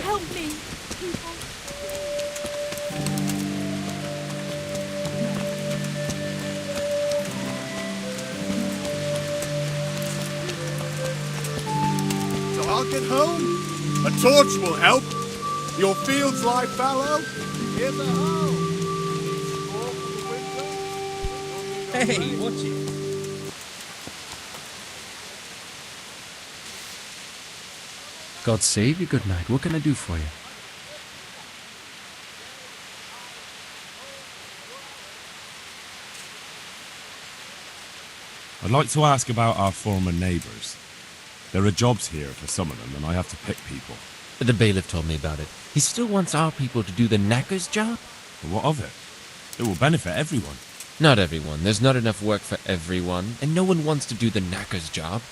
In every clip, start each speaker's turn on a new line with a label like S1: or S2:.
S1: Help me, people.
S2: So I'll get home. A torch will help. Your fields lie fallow. Here's a hoe. Straw for the winter.
S3: Hey, watch it.
S4: God save you, good night. What can I do for you?
S5: I'd like to ask about our former neighbours. There are jobs here for some of them, and I have to pick people.
S4: The bailiff told me about it. He still wants our people to do the knacker's job?
S5: But what of it? It will benefit everyone.
S4: Not everyone. There's not enough work for everyone, and no one wants to do the knacker's job.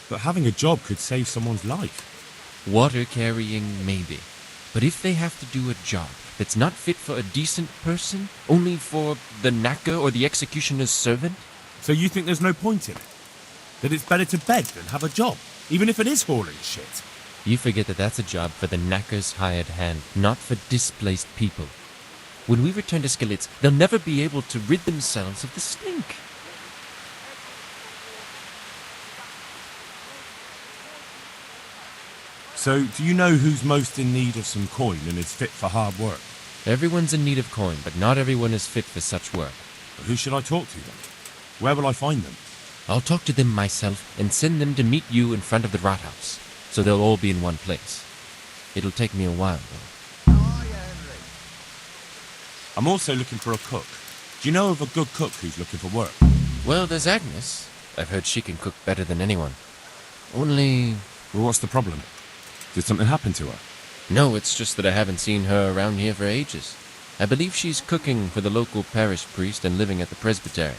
S5: But having a job could save someone's life.
S4: Water carrying, maybe. But if they have to do a job that's not fit for a decent person, only for the knacker or the executioner's servant?
S5: So you think there's no point in it? That it's better to beg than have a job, even if it is hauling shit?
S4: You forget that that's a job for the knacker's hired hand, not for displaced people. When we return to Skalitz, they'll never be able to rid themselves of the stink.
S5: So, do you know who's most in need of some coin and is fit for hard work?
S4: Everyone's in need of coin, but not everyone is fit for such work.
S5: Who should I talk to then? Where will I find them?
S4: I'll talk to them myself and send them to meet you in front of the Rathaus, so they'll all be in one place. It'll take me a while, though.
S5: I'm also looking for a cook. Do you know of a good cook who's looking for work?
S4: Well, there's Agnes. I've heard she can cook better than anyone. Only...
S5: Well, what's the problem? Did something happen to her?
S4: No, it's just that I haven't seen her around here for ages. I believe she's cooking for the local parish priest and living at the presbytery.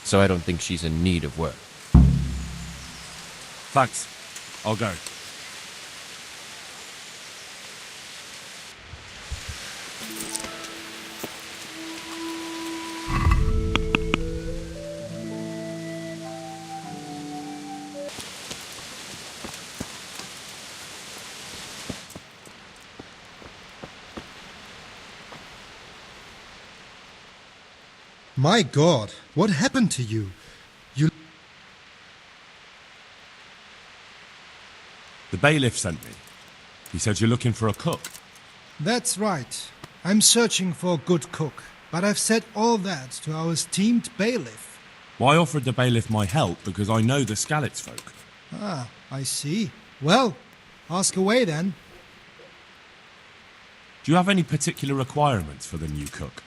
S4: So I don't think she's in need of work.
S5: Thanks. I'll go.
S6: My God, what happened to you?
S5: The bailiff sent me. He said you're looking for a cook.
S6: That's right. I'm searching for a good cook, but I've said all that to our esteemed bailiff.
S5: Well, I offered the bailiff my help because I know the Skalitz folk.
S6: Ah, I see. Well, ask away then.
S5: Do you have any particular requirements for the new cook?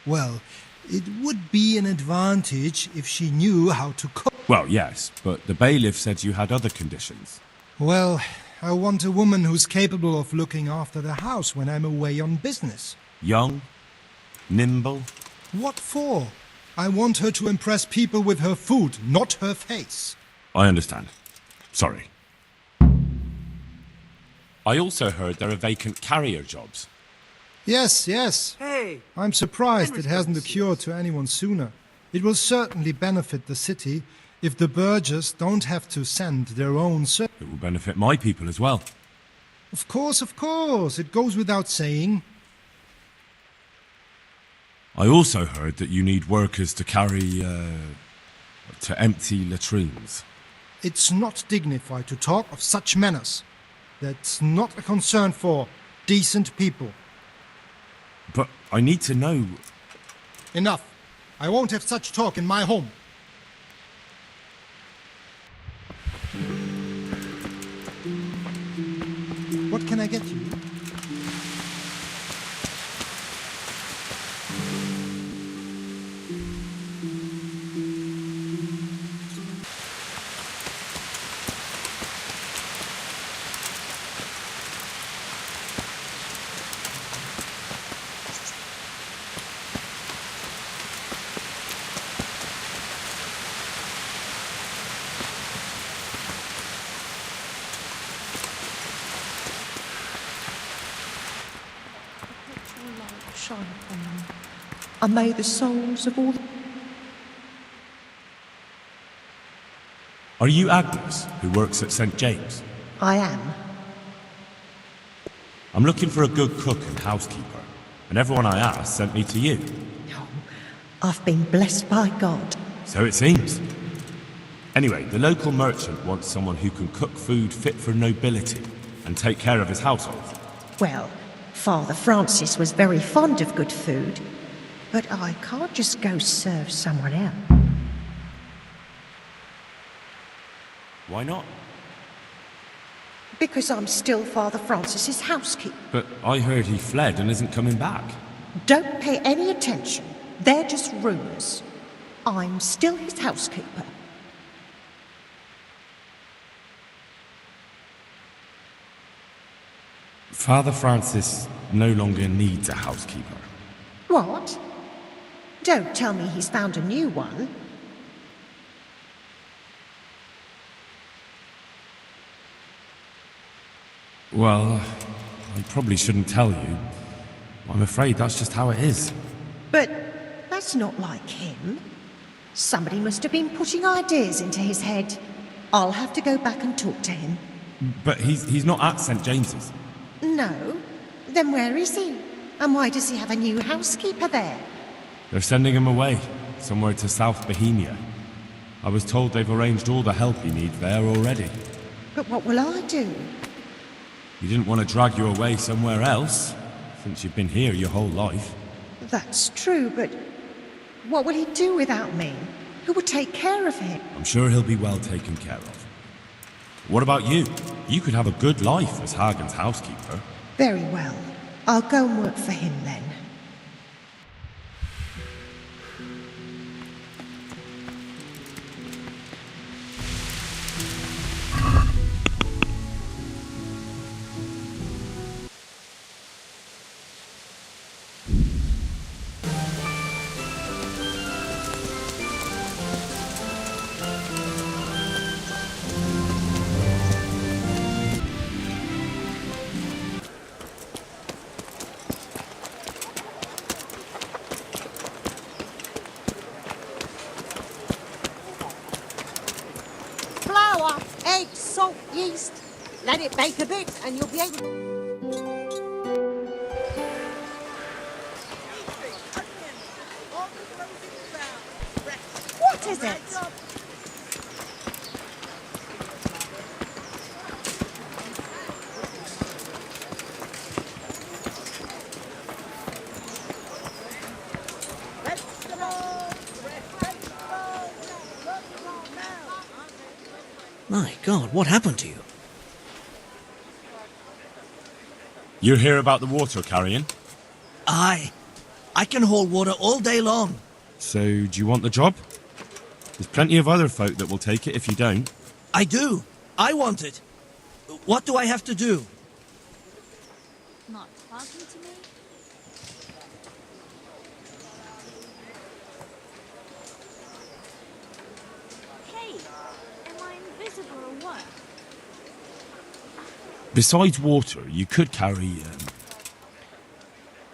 S6: Well, it would be an advantage if she knew how to cook.
S5: Well, yes, but the bailiff said you had other conditions.
S6: Well, I want a woman who's capable of looking after the house when I'm away on business.
S5: Young, nimble.
S6: What for? I want her to impress people with her food, not her face.
S5: I understand. Sorry. I also heard there are vacant carrier jobs.
S6: Yes, yes.
S1: Hey!
S6: I'm surprised it
S1: Henry's
S6: hasn't
S1: got
S6: occurred to anyone sooner. It will certainly benefit the city if the burghers don't have to send their own servants.
S5: It will benefit my people as well.
S6: Of course, it goes without saying.
S5: I also heard that you need workers to carry, to empty latrines.
S6: It's not dignified to talk of such manners. That's not a concern for decent people.
S5: But I need to know...
S6: Enough. I won't have such talk in my home. What can I get you?
S1: Shine upon them, and may the souls of all
S5: Are you Agnes, who works at St. James?
S3: I am.
S5: I'm looking for a good cook and housekeeper, and everyone I asked sent me to you.
S3: Oh, I've been blessed by God.
S5: So it seems. Anyway, the local merchant wants someone who can cook food fit for nobility and take care of his household.
S3: Well, Father Francis was very fond of good food, but I can't just go serve someone else.
S5: Why not?
S3: Because I'm still Father Francis's housekeeper.
S5: But I heard he fled and isn't coming back.
S3: Don't pay any attention. They're just rumors. I'm still his housekeeper.
S5: Father Francis no longer needs a housekeeper.
S3: What? Don't tell me he's found a new one.
S5: Well, I probably shouldn't tell you. I'm afraid that's just how it is.
S3: But that's not like him. Somebody must have been putting ideas into his head. I'll have to go back and talk to him.
S5: But he's not at St. James's.
S3: No? Then where is he? And why does he have a new housekeeper there?
S5: They're sending him away, somewhere to South Bohemia. I was told they've arranged all the help he needs there already.
S3: But what will I do?
S5: You didn't want to drag you away somewhere else, since you've been here your whole life.
S3: That's true, but what will he do without me? Who will take care of him?
S5: I'm sure he'll be well taken care of. What about you? You could have a good life as Hagen's housekeeper.
S3: Very well. I'll go and work for him then.
S7: Flour, eggs, salt, yeast. Let it bake a bit and you'll be able... What is it?
S8: My God, what happened to you?
S5: You hear about the water carrying?
S8: I can haul water all day long.
S5: So, do you want the job? There's plenty of other folk that will take it if you don't.
S8: I do. I want it. What do I have to do?
S1: Not talking to me? Hey, am I invisible or what?
S5: Besides water, you could carry,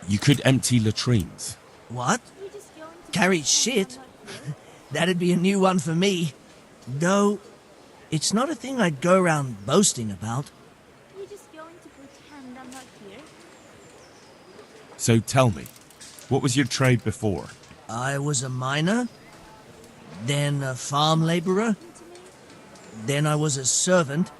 S5: you could empty latrines.
S8: What?
S1: You just going to
S8: Carry shit? That'd be a new one for me. No, it's not a thing I'd go around boasting about.
S1: You just going to pretend I'm not here?
S5: So tell me, what was your trade before?
S8: I was a miner, then a farm laborer, then I was a servant,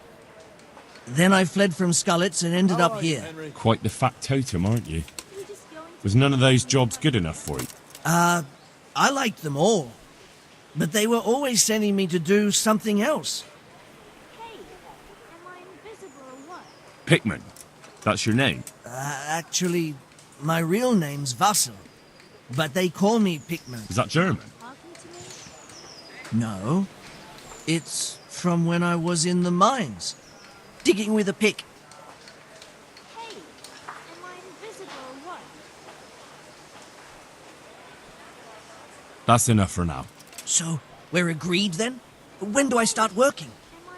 S8: then I fled from Scullets and ended up here.
S5: Quite the factotum, aren't you?
S1: You just going to...
S5: Was none of those jobs good enough for you?
S8: I liked them all, but they were always sending me to do something else.
S1: Hey, am I invisible or what?
S5: Pickman, that's your name?
S8: Actually, my real name's Vassel, but they call me Pickman.
S5: Is that German?
S1: Talking to me?
S8: No, it's from when I was in the mines, digging with a pick.
S1: Hey, am I invisible or what?
S5: That's enough for now.
S8: So, we're agreed then? When do I start working?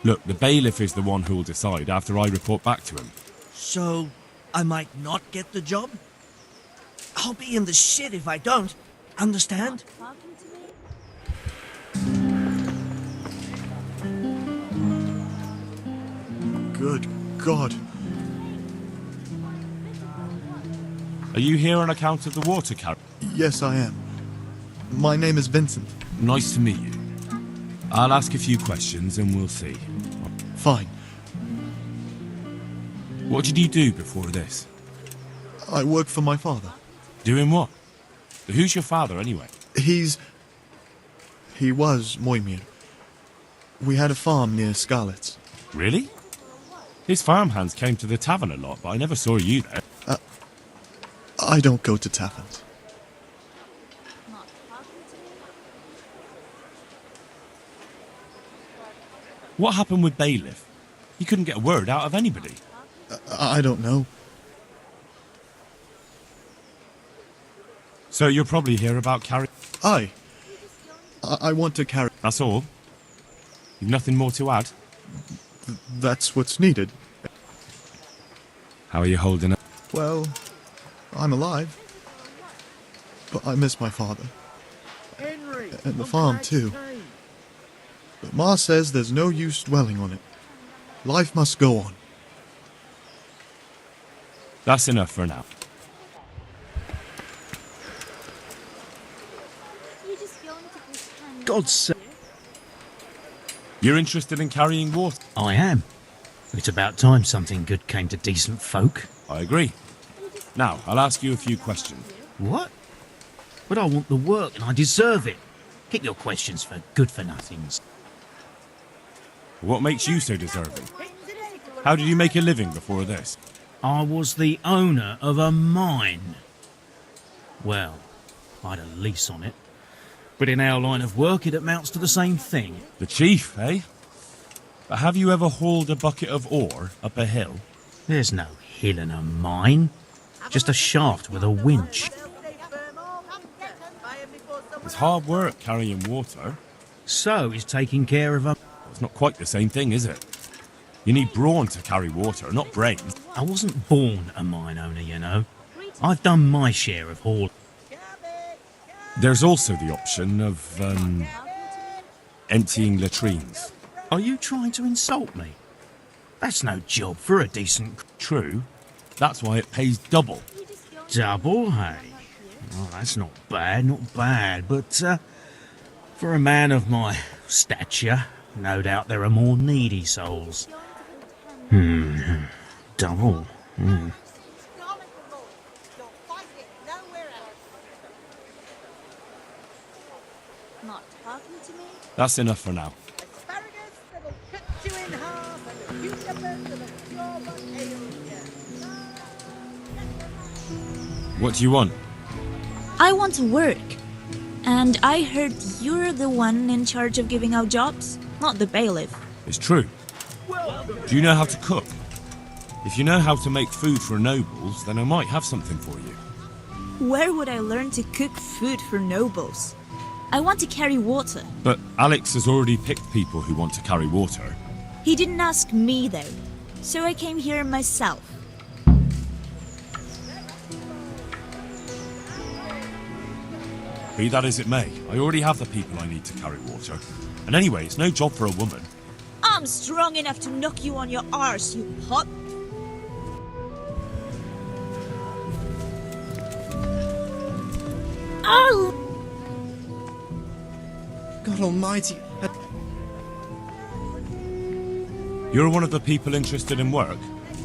S5: Look, the bailiff is the one who'll decide after I report back to him.
S8: So, I might not get the job? I'll be in the shit if I don't. Understand?
S1: Talking to me?
S2: Good God.
S5: Are you here on account of the water carrier?
S2: Yes, I am. My name is Vincent.
S5: Nice to meet you. I'll ask a few questions and we'll see.
S2: Fine.
S5: What did you do before this?
S2: I work for my father.
S5: Doing what? Who's your father, anyway?
S2: He was Moimir. We had a farm near Scarlet's.
S5: Really? His farmhands came to the tavern a lot, but I never saw you there.
S2: I don't go to taverns.
S5: What happened with Bailiff? He couldn't get a word out of anybody.
S2: I don't know.
S5: So you're probably here about carry...
S2: I want to carry...
S5: That's all? You've nothing more to add?
S2: That's what's needed.
S5: How are you holding up?
S2: Well, I'm alive. But I miss my father. And the farm, too. But Ma says there's no use dwelling on it. Life must go on.
S5: That's enough for now.
S9: God's sake.
S5: You're interested in carrying water?
S9: I am. It's about time something good came to decent folk.
S5: I agree. Now, I'll ask you a few questions.
S9: What? But I want the work and I deserve it. Keep your questions for good-for-nothings.
S5: What makes you so deserving? How did you make a living before this?
S9: I was the owner of a mine. Well, I had a lease on it. But in our line of work, it amounts to the same thing.
S5: The chief, eh? But have you ever hauled a bucket of ore up a hill?
S9: There's no hill in a mine. Just a shaft with a winch.
S5: It's hard work carrying water.
S9: So is taking care of a...
S5: It's not quite the same thing, is it? You need brawn to carry water, not brains.
S9: I wasn't born a mine owner, you know. I've done my share of haul.
S5: There's also the option of, emptying latrines.
S9: Are you trying to insult me? That's no job for a decent...
S5: True. That's why it pays double.
S9: Double, hey? Oh, that's not bad, but, for a man of my stature, no doubt there are more needy souls. Double.
S1: Not talking to me?
S5: That's enough for now.
S7: Asparagus that'll cut you in half and a cucumber that'll cure what ails you.
S5: What do you want?
S1: I want to work. And I heard you're the one in charge of giving out jobs, not the bailiff.
S5: It's true. Do you know how to cook? If you know how to make food for nobles, then I might have something for you.
S1: Where would I learn to cook food for nobles? I want to carry water.
S5: But Alex has already picked people who want to carry water.
S1: He didn't ask me though, so I came here myself.
S5: Be that as it may, I already have the people I need to carry water. And anyway, it's no job for a woman.
S1: I'm strong enough to knock you on your arse, you pot. Oh!
S10: God almighty.
S5: You're one of the people interested in work?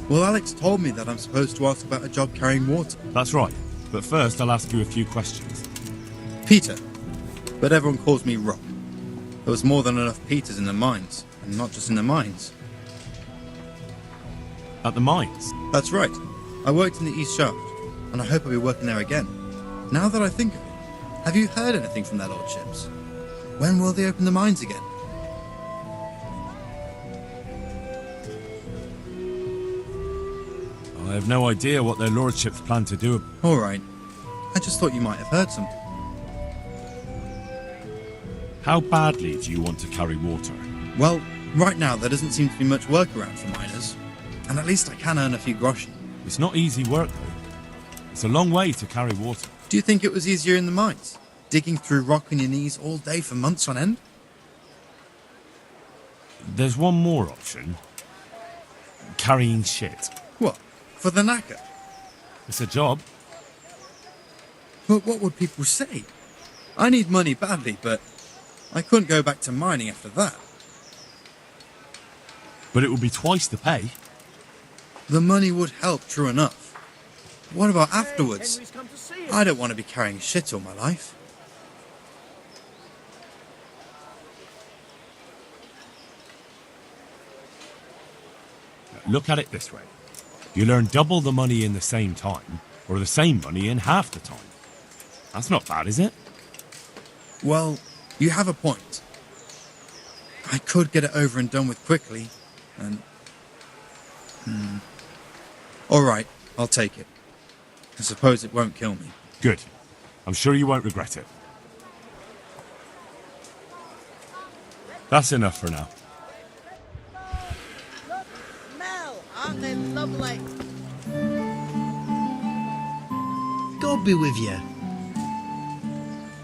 S10: Well, Alex told me that I'm supposed to ask about a job carrying water.
S5: That's right. But first, I'll ask you a few questions.
S10: Peter. But everyone calls me Rock. There was more than enough Peters in the mines. And not just in the mines.
S5: At the mines?
S10: That's right. I worked in the East Shaft. And I hope I'll be working there again. Now that I think of it, have you heard anything from their lordships? When will they open the mines again?
S5: I have no idea what their lordships plan to do.
S10: Alright. I just thought you might have heard something.
S5: How badly do you want to carry water?
S10: Well, right now there doesn't seem to be much work around for miners. And at least I can earn a few groschen.
S5: It's not easy work, though. It's a long way to carry water.
S10: Do you think it was easier in the mines? Digging through rock on your knees all day for months on end?
S5: There's one more option. carrying shit.
S10: What? For the knacker?
S5: It's a job.
S10: But what would people say? I need money badly, but I couldn't go back to mining after that.
S5: But it would be twice the pay.
S10: The money would help, true enough. What about afterwards? I don't want to be carrying shit all my life.
S5: Look at it this way. You'll earn double the money in the same time, or the same money in half the time. That's not bad, is it?
S10: Well, you have a point. I could get it over and done with quickly, and... Alright, I'll take it. I suppose it won't kill me.
S5: Good. I'm sure you won't regret it. That's enough for now.
S7: Mel, aren't they lovely?
S8: God be with you.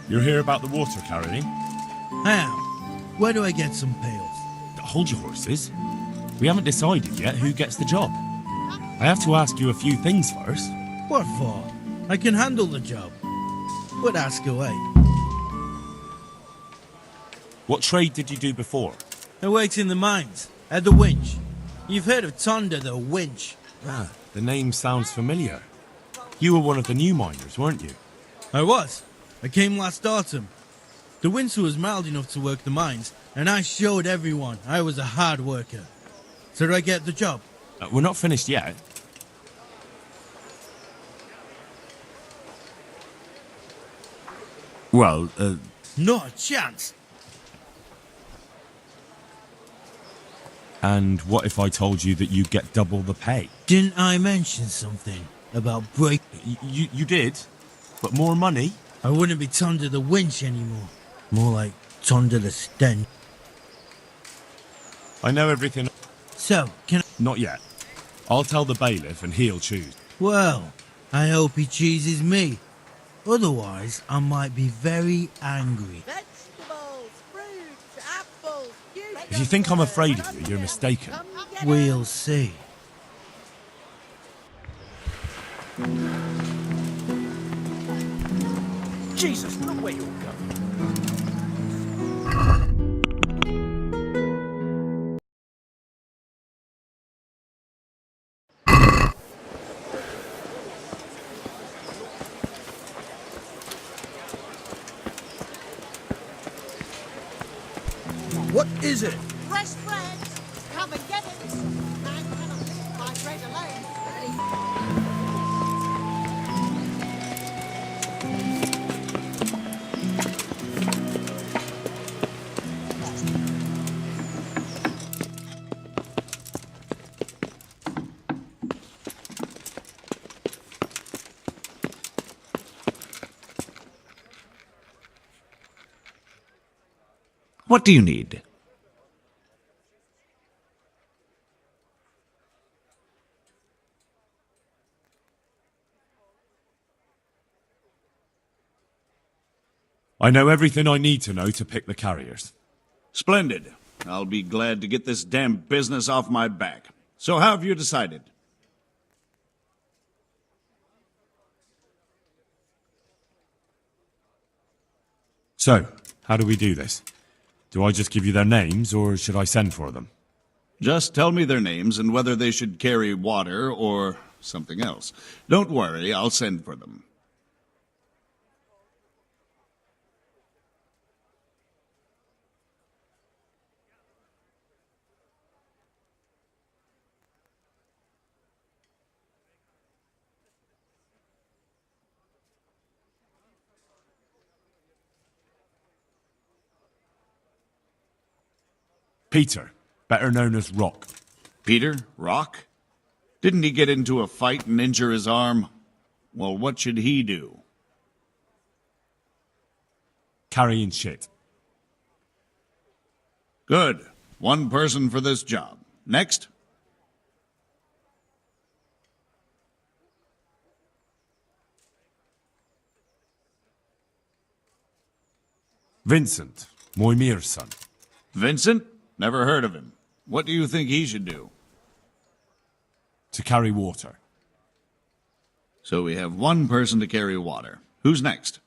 S5: You're here about the water carrying?
S8: How? Where do I get some pails?
S5: Hold your horses. We haven't decided yet who gets the job. I have to ask you a few things first.
S8: What for? I can handle the job. But ask away.
S5: What trade did you do before?
S8: I worked in the mines, at the winch. You've heard of Thunder, the winch.
S5: Ah, the name sounds familiar. You were one of the new miners, weren't you?
S8: I was. I came last autumn. The winter was mild enough to work the mines, and I showed everyone I was a hard worker. So did I get the job?
S5: We're not finished yet. Well,
S8: Not a chance.
S5: And what if I told you that you get double the pay?
S8: Didn't I mention something about break?
S5: You did, but more money?
S8: I wouldn't be Thunder the winch anymore. More like Thunder the stench.
S5: I know everything.
S8: So, can I...
S5: Not yet. I'll tell the bailiff and he'll choose.
S8: Well, I hope he chooses me. Otherwise, I might be very angry.
S7: Vegetables, fruit, apples.
S5: If you think I'm afraid of you, you're mistaken.
S8: We'll see.
S9: Jesus, look where you're going.
S11: What is it?
S7: Fresh bread. Come and get it. Man cannot live by bread alone.
S11: What do you need?
S5: I know everything I need to know to pick the carriers.
S11: Splendid. I'll be glad to get this damn business off my back. So how have you decided?
S5: So, how do we do this? Do I just give you their names, or should I send for them?
S11: Just tell me their names and whether they should carry water or something else. Don't worry, I'll send for them.
S5: Peter, better known as Rock.
S11: Peter? Rock? Didn't he get into a fight and injure his arm? Well, what should he do?
S5: Carrying shit.
S11: Good. One person for this job. Next.
S5: Vincent, Moimir's son.
S11: Vincent? Never heard of him. What do you think he should do?
S5: To carry water.
S11: So we have one person to carry water. Who's next?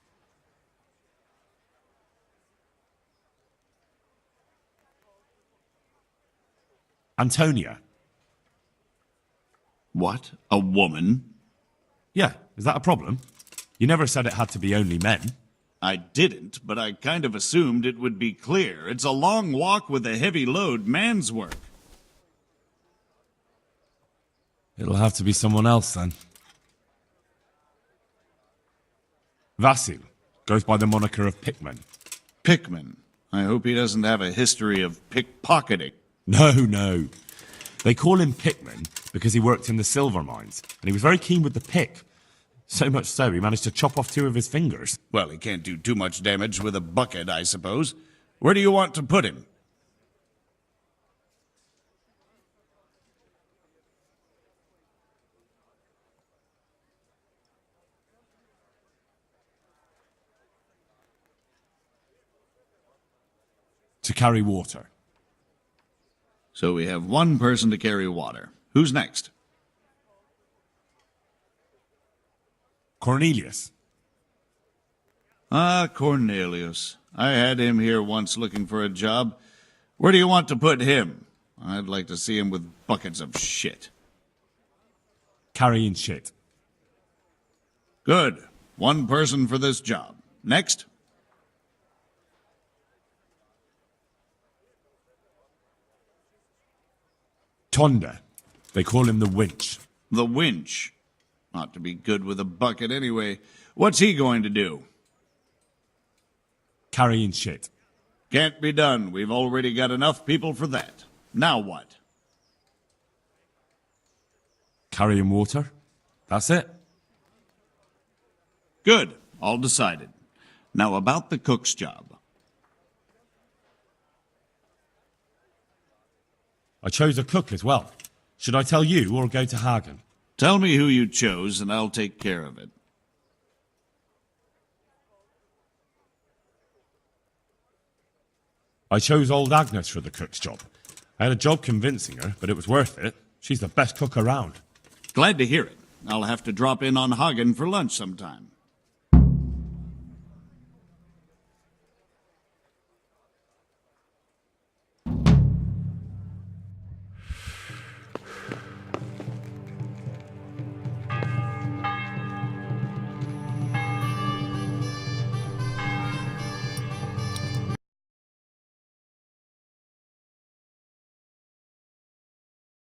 S5: Antonia.
S11: What? A woman?
S5: Yeah, is that a problem? You never said it had to be only men.
S11: I didn't, but I kind of assumed it would be clear. It's a long walk with a heavy load, man's work.
S5: It'll have to be someone else then. Vasil goes by the moniker of Pickman.
S11: Pickman? I hope he doesn't have a history of pickpocketing.
S5: No. They call him Pickman because he worked in the silver mines, and he was very keen with the pick. So much so, he managed to chop off 2 of his fingers.
S11: Well, he can't do too much damage with a bucket, I suppose. Where do you want to put him?
S5: To carry water.
S11: So we have one person to carry water. Who's next?
S5: Cornelius.
S11: Ah, Cornelius. I had him here once looking for a job. Where do you want to put him? I'd like to see him with buckets of shit.
S5: Carrying shit.
S11: Good. One person for this job. Next?
S5: Tonda. They call him the winch.
S11: The winch. Ought to be good with a bucket anyway. What's he going to do?
S5: Carrying shit.
S11: Can't be done. We've already got enough people for that. Now what?
S5: Carrying water. That's it.
S11: Good. All decided. Now about the cook's job.
S5: I chose a cook as well. Should I tell you or go to Hagen?
S11: Tell me who you chose and I'll take care of it.
S5: I chose old Agnes for the cook's job. I had a job convincing her, but it was worth it. She's the best cook around.
S11: Glad to hear it. I'll have to drop in on Hagen for lunch sometime.